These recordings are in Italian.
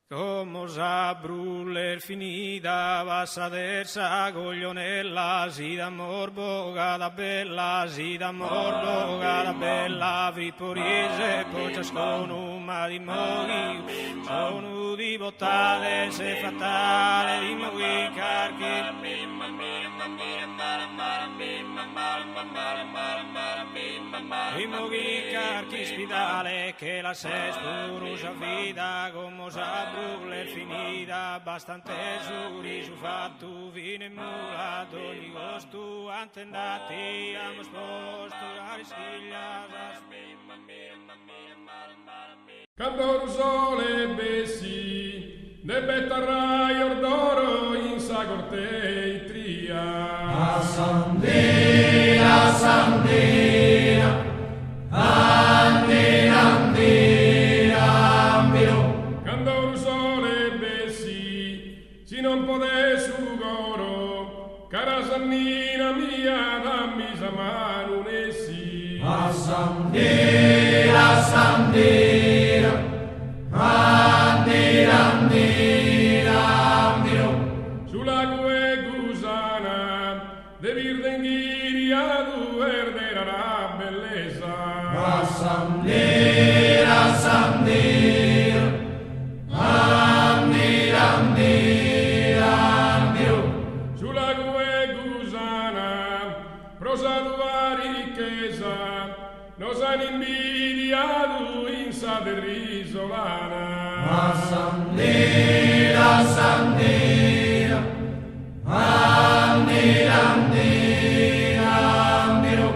Como sa bruller finita, va sadersa goglionella, si d'amor bogata bella, si d'amor bogata bella, vipporiese, poi ciascuno ma di moghi, sono di bottale, se fatale, di moghi carchi. Di moghi carchi spidale, che la ses purusa vida, come sa bruller finita, bastante suri su fatto, vine mula, d'ogni gosto, antendati, amo sposto, la rischiglia, Cantor sole bessi, de betarrai ordoro in sa corte tria. Sandina, Sandina, Andina, Andina, Ambiro. Cantor sole bessi, si non pode su goro, cara Sannina mia, dammi sa mano nessi. Sandina, Sandina, Andina, Andina, Ambiro. Sulla gue gusana, de virdenghiri ad erdera la bellezza. Sandina, Sandina, Andina, Andina, Ambiro. Sulla gue gusana, prosa tua ricchezza, nos han invidiado in sa de risolana. Sandina, Sandina, Andina, Andina, Ambiro.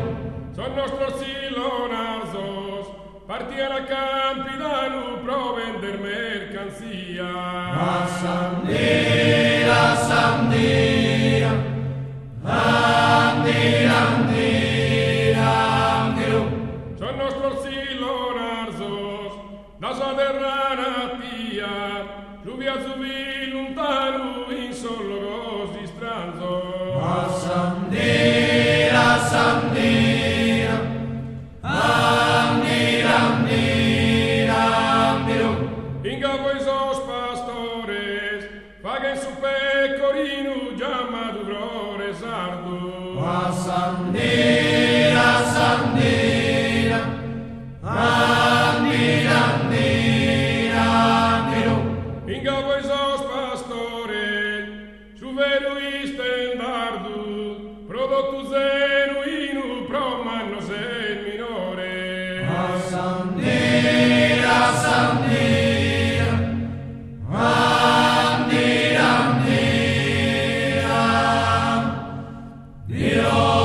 Son nostros silonarzos, partían a campi da nu pro vender mercancía. Sandina, Sandina, Andina, Andina, Ambiro. Son nostros silonarzos, da sa derrana tía, lluvia zubi lontano in solo gozi stranzo. Sandina, Sandina, Andina, Andina, Ambiro. Inga vuesos pastores, paguen su pecorino, llama du grore sardo. Sandina, Sandina, Andina, Andina, Ambiro. Inga vuesos pastores, su vero istendardu, prodotto genuino, pro manno sen minore. Sandina, Sandina, Andina, Andina, Dio.